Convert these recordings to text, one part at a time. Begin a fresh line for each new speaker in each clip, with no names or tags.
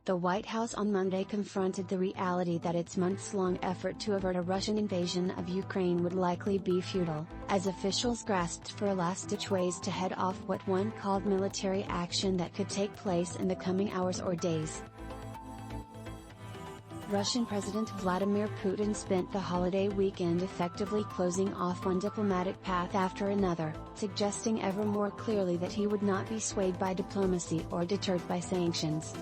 The White House on Monday confronted the reality that its months-long effort to avert a Russian invasion of Ukraine would likely be futile, as officials grasped for last-ditch ways to head off what one called military action that could take place in the coming hours or days. Russian President Vladimir Putin spent the holiday weekend effectively closing off one diplomatic path after another, suggesting ever more clearly that he would not be swayed by diplomacy or deterred by sanctions.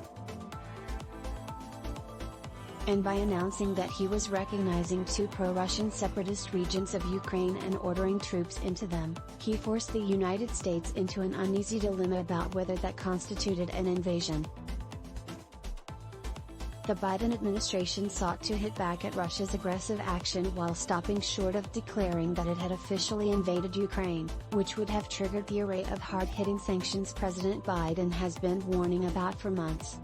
And by announcing that he was recognizing two pro-Russian separatist regions of Ukraine and ordering troops into them, he forced the United States into an uneasy dilemma about whether that constituted an invasion. The Biden administration sought to hit back at Russia's aggressive action while stopping short of declaring that it had officially invaded Ukraine, which would have triggered the array of hard-hitting sanctions President Biden has been warning about for months.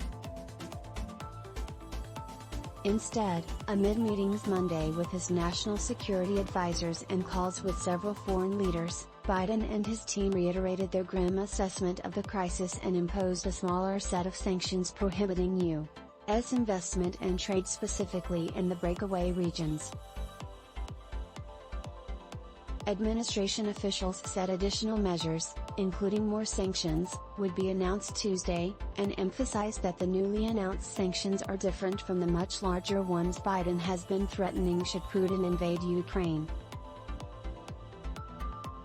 Instead, amid meetings Monday with his national security advisors and calls with several foreign leaders, Biden and his team reiterated their grim assessment of the crisis and imposed a smaller set of sanctions prohibiting U.S. investment and trade specifically in the breakaway regions. Administration officials said additional measures, including more sanctions, would be announced Tuesday, and emphasized that the newly announced sanctions are different from the much larger ones Biden has been threatening should Putin invade Ukraine.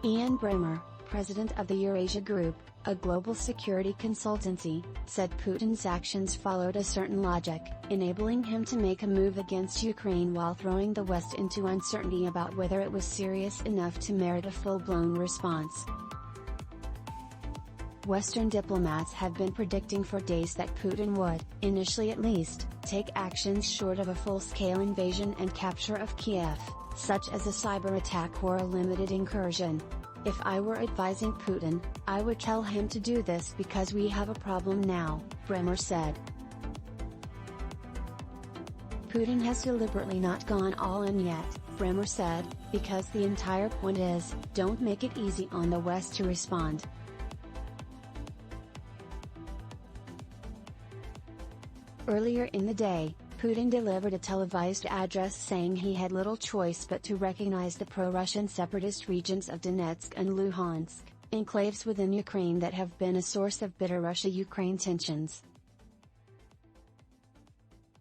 Bremmer, president of the Eurasia Group, a global security consultancy, said Putin's actions followed a certain logic, enabling him to make a move against Ukraine while throwing the West into uncertainty about whether it was serious enough to merit a full-blown response. Western diplomats have been predicting for days that Putin would, initially at least, take actions short of a full-scale invasion and capture of Kyiv, such as a cyberattack or a limited incursion. If I were advising Putin, I would tell him to do this because we have a problem now, Bremmer said. Putin has deliberately not gone all in yet, Bremmer said, because the entire point is, don't make it easy on the West to respond. Earlier in the day, Putin delivered a televised address saying he had little choice but to recognize the pro-Russian separatist regions of Donetsk and Luhansk, enclaves within Ukraine that have been a source of bitter Russia-Ukraine tensions.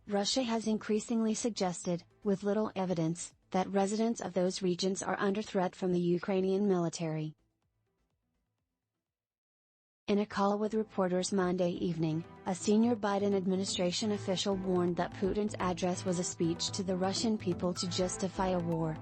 Russia has increasingly suggested, with little evidence, that residents of those regions are under threat from the Ukrainian military. In a call with reporters Monday evening, a senior Biden administration official warned that Putin's address was a speech to the Russian people to justify a war.